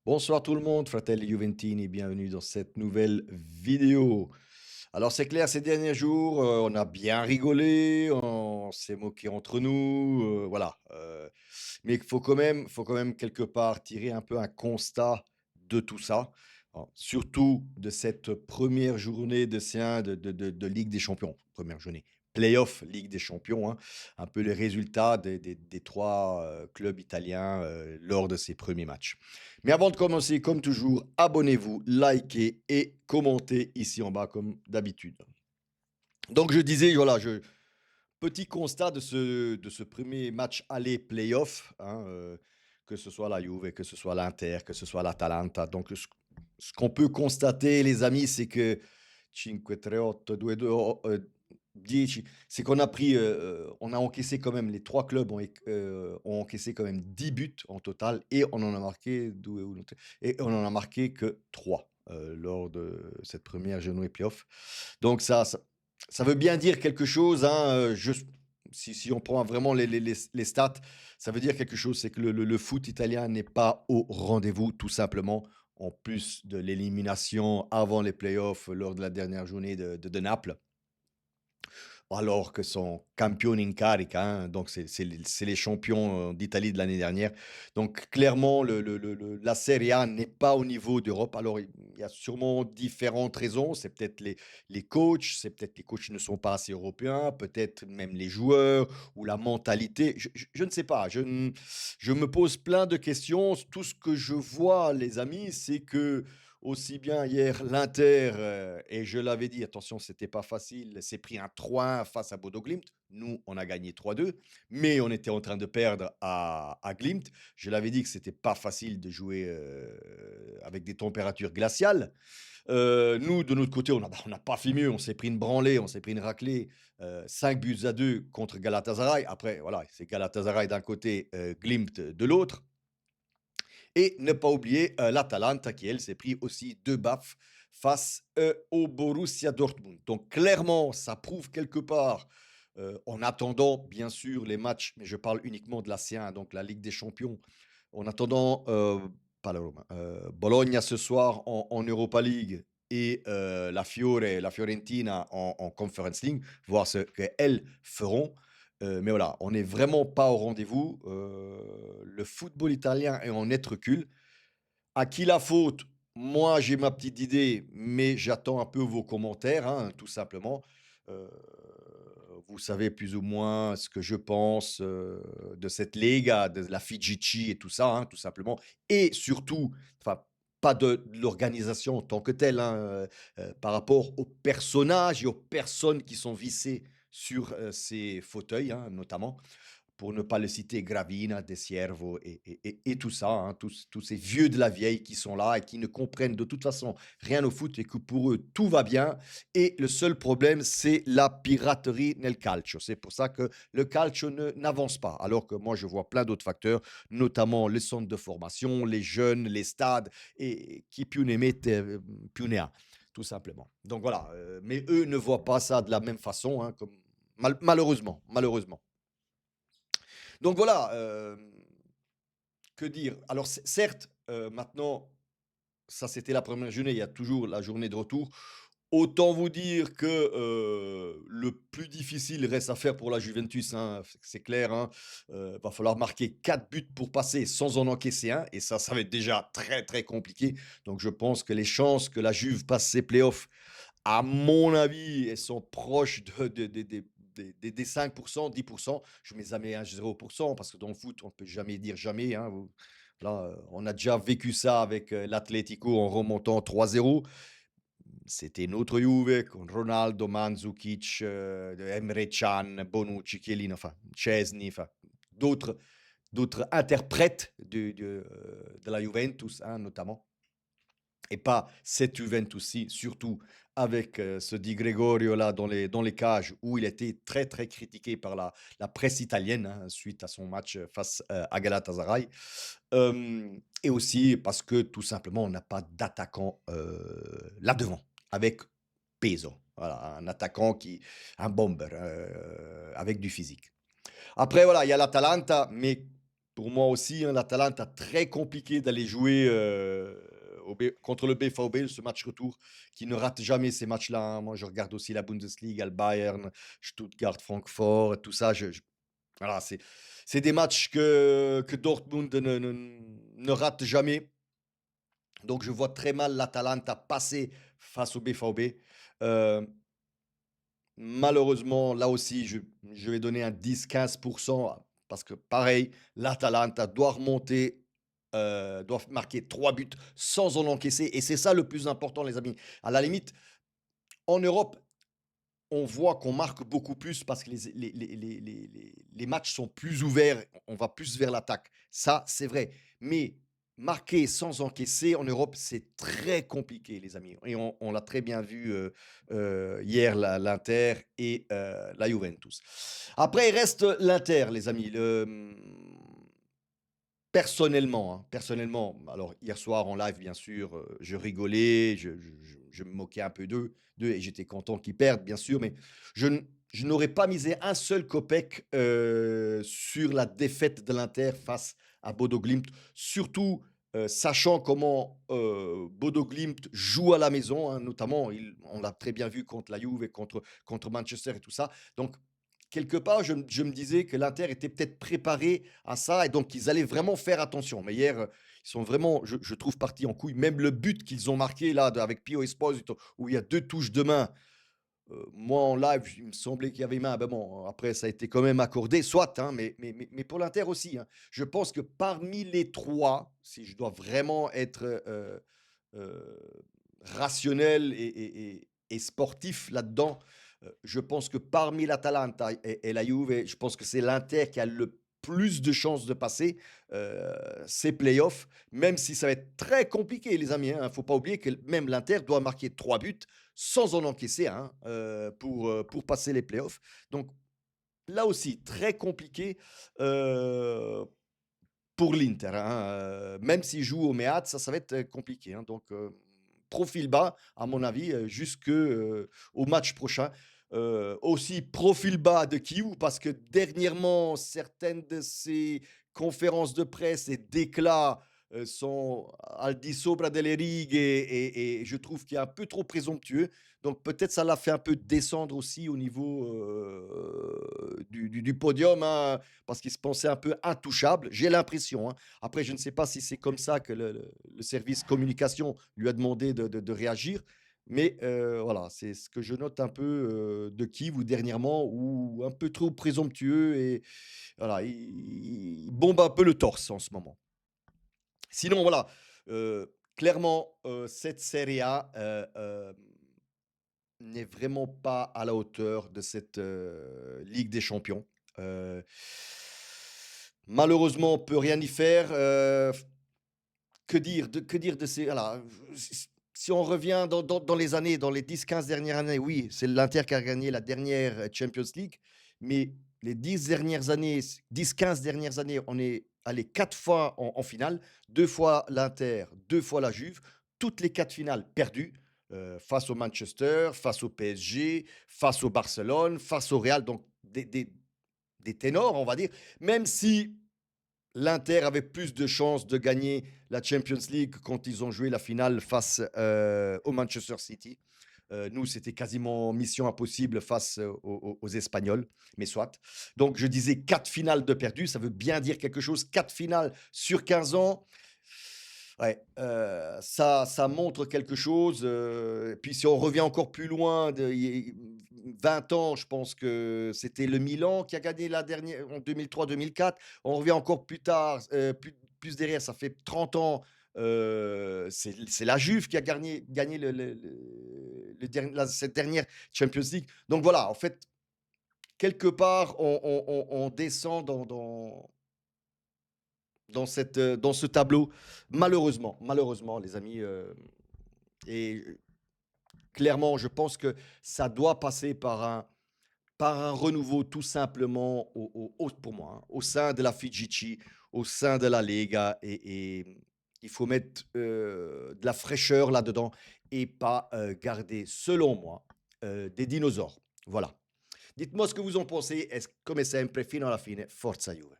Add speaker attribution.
Speaker 1: Bonsoir tout le monde, fratelli Juventini, bienvenue dans cette nouvelle vidéo. Alors c'est clair, ces derniers jours, on a bien rigolé, on s'est moqué entre nous, voilà. Mais il faut quand même quelque part tirer un peu un constat de tout ça, hein, surtout de cette première journée de C1 de Ligue des Champions. Première journée, playoff Ligue des Champions, hein, un peu les résultats des trois clubs italiens lors de ces premiers matchs. Mais avant de commencer, comme toujours, abonnez-vous, likez et commentez ici en bas comme d'habitude. Donc je disais, voilà, petit constat de ce premier match aller playoff, hein, que ce soit la Juve, que ce soit l'Inter, que ce soit l'Atalanta. Donc ce qu'on peut constater, les amis, c'est que 5-3-8, 2-2, 10, c'est qu'on a pris, on a encaissé quand même, les trois clubs ont encaissé quand même 10 buts en total et on en a marqué 2 et on en a marqué que 3 lors de cette première journée playoff. Donc ça veut bien dire quelque chose, hein, si on prend vraiment les stats, ça veut dire quelque chose, c'est que le foot italien n'est pas au rendez-vous, tout simplement, en plus de l'élimination avant les playoffs lors de la dernière journée de Naples. Alors que son campione in carica, hein, donc c'est les champions d'Italie de l'année dernière. Donc clairement, la Serie A n'est pas au niveau d'Europe. Alors il y a sûrement différentes raisons. C'est peut-être les coachs, c'est peut-être les coachs qui ne sont pas assez européens, peut-être même les joueurs ou la mentalité. Je ne sais pas. Je me pose plein de questions. Tout ce que je vois, les amis, c'est que aussi bien hier, l'Inter, et je l'avais dit, attention, c'était pas facile, s'est pris un 3-1 face à Bodo Glimt. Nous, on a gagné 3-2, mais on était en train de perdre à Glimt. Je l'avais dit que c'était pas facile de jouer avec des températures glaciales. Nous, de notre côté, on n'a pas fait mieux. On s'est pris une branlée, on s'est pris une raclée, 5 buts à 2 contre Galatasaray. Après, voilà, c'est Galatasaray d'un côté, Glimt de l'autre. Et ne pas oublier l'Atalanta qui, elle, s'est pris aussi 2 baffes face au Borussia Dortmund. Donc clairement, ça prouve quelque part, en attendant bien sûr les matchs, mais je parle uniquement de la C1, donc la Ligue des Champions, en attendant, pas la Roma, Bologna ce soir en Europa League et la Fiorentina en Conference League, voir ce qu'elles feront. Mais voilà, on n'est vraiment pas au rendez-vous. Le football italien est en net recul. À qui la faute? Moi, j'ai ma petite idée, mais j'attends un peu vos commentaires, hein, tout simplement. Heu, Vous savez plus ou moins ce que je pense, de cette Lega, de la FIGC et tout ça, hein, tout simplement. Et surtout, enfin, pas de l'organisation en tant que telle, hein, par rapport aux personnages et aux personnes qui sont vissées sur, ces fauteuils, hein, notamment. Pour ne pas le citer, Gravina, De Siervo et tout ça, hein, tous ces vieux de la vieille qui sont là et qui ne comprennent de toute façon rien au foot et que pour eux tout va bien. Et le seul problème, c'est la piraterie nel calcio. C'est pour ça que le calcio n'avance pas. Alors que moi, je vois plein d'autres facteurs, notamment les centres de formation, les jeunes, les stades, et qui più ne mette, più ne ha, tout simplement. Donc voilà, mais eux ne voient pas ça de la même façon, hein, comme, malheureusement, malheureusement. Donc voilà, que dire? Alors certes, maintenant, ça c'était la première journée, il y a toujours la journée de retour. Autant vous dire que, le plus difficile reste à faire pour la Juventus, hein, c'est clair, hein. Va falloir marquer 4 buts pour passer sans en encaisser un, et ça va être déjà très, très compliqué. Donc je pense que les chances que la Juve passe ses playoffs, à mon avis, elles sont proches des 5%, 10%. Je mets jamais un 0% parce que dans le foot, on ne peut jamais dire jamais, hein. Là, on a déjà vécu ça avec l'Atlético en remontant 3-0. C'était notre Juve con Ronaldo, Mandzukic, Emre Can, Bonucci, Chiellini, enfin Szczesny, enfin d'autres d'autres interprètes de la Juventus, hein, notamment. Et pas cette Juventus-ci, surtout avec ce Di Gregorio là dans les cages où il était très très critiqué par la presse italienne, hein, suite à son match face à Galatasaray. Et aussi parce que tout simplement on n'a pas d'attaquant là devant avec peso. Voilà, un bomber avec du physique. Après voilà, il y a l'Atalanta, mais Pour moi aussi, hein, l'Atalanta, très compliqué d'aller jouer, contre le BVB, ce match retour qui ne rate jamais ces matchs-là, hein. Moi, je regarde aussi la Bundesliga, le Bayern, Stuttgart, Francfort, tout ça, voilà, c'est des matchs que Dortmund ne rate jamais. Donc je vois très mal l'Atalanta passer face au BVB. Heu, Malheureusement, là aussi, je vais donner un 10-15 parce que pareil, l'Atalanta doit remonter, doit marquer 3 buts sans en encaisser et c'est ça le plus important les amis. À la limite, en Europe, on voit qu'on marque beaucoup plus parce que les matchs sont plus ouverts, on va plus vers l'attaque. Ça, c'est vrai. Mais marquer sans encaisser en Europe, c'est très compliqué, les amis. Et on l'a très bien vu hier, l'Inter et la Juventus. Après, il reste l'Inter, les amis. Personnellement, hein, personnellement, alors hier soir en live, bien sûr, je rigolais, je me moquais un peu d'eux et j'étais content qu'ils perdent, bien sûr, mais je n je n'aurais pas misé un seul copec, sur la défaite de l'Inter face à Bodo Glimt. Surtout, sachant comment, Bodo Glimt joue à la maison, hein, notamment, on l'a très bien vu contre la Juve et contre Manchester et tout ça. Donc quelque part, je me disais que l'Inter était peut-être préparé à ça et donc qu'ils allaient vraiment faire attention. Mais hier, ils sont vraiment, je trouve, partis en couille. Même le but qu'ils ont marqué là, avec Pio Esposito, où il y a 2 touches de main, moi en live, il me semblait qu'il y avait main. Ben bon, après ça a été quand même accordé, soit, hein, mais pour l'Inter aussi, hein. Je pense que parmi les 3, si je dois vraiment être, heu, rationnel et sportif là-dedans, je pense que parmi l'Atalanta et la Juve, je pense que c'est l'Inter qui a le plus de chances de passer, heu, ces playoffs, même si ça va être très compliqué les amis, hein. Faut pas oublier que même l'Inter doit marquer 3 buts sans en encaisser un, pour passer les playoffs. Donc là aussi, très compliqué, heu, pour l'Inter, hein, même s'ils jouent au Meazza, ça va être, compliqué, hein. Donc profil bas, à mon avis, jusque, au match prochain. Aussi profil bas de Kiev parce que dernièrement, certaines de ses conférences de presse et déclats, sont al di sopra delle righe et je trouve qu'il est un peu trop présomptueux. Donc peut-être ça l'a fait un peu descendre aussi au niveau, du podium, hein, parce qu'il se pensait un peu intouchable, j'ai l'impression, hein. Après, je ne sais pas si c'est comme ça que le service communication lui a demandé de réagir, mais voilà, c'est ce que je note un peu, de Kiev ou dernièrement, ou un peu trop présomptueux et voilà, il bombe un peu le torse en ce moment. Sinon, voilà, clairement, cette Serie A, n'est vraiment pas à la hauteur de cette, Ligue des champions. Heu, Malheureusement, on peut rien y faire, que dire de ces voilà, si on revient dans les années, dans les 10-15 dernières années, oui, c'est l'Inter qui a gagné la dernière, Champions League, mais les 10 dernières années, 10-15 dernières années, on est allé 4 fois en finale, 2 fois l'Inter, 2 fois la Juve, toutes les 4 finales perdues, face au Manchester, face au PSG, face au Barcelone, face au Real, donc des ténors, on va dire. Même si l'Inter avait plus de chances de gagner la Champions League quand ils ont joué la finale face, au Manchester City. Nous, c'était quasiment mission impossible face, aux Espagnols, mais soit. Donc je disais 4 finales de perdues, ça veut bien dire quelque chose. 4 finales sur 15 ans, ouais, ça montre quelque chose, puis si on revient encore plus loin de y 20 ans, je pense que c'était le Milan qui a gagné la dernière en 2003-2004. On revient encore plus tard, plus derrière, ça fait 30 ans, c'est la Juve qui a gagné le derni la cette dernière Champions League. Donc voilà, en fait, quelque part, on descend dans ce tableau, malheureusement les amis, et clairement, je pense que ça doit passer par un renouveau tout simplement pour moi, hein, au sein de la FIGC, au sein de la Lega et il faut mettre, de la fraîcheur là-dedans et pas, garder, selon moi, des dinosaures. Voilà. Dites-moi ce que vous en pensez. Come sempre, fino alla fine, forza Juve.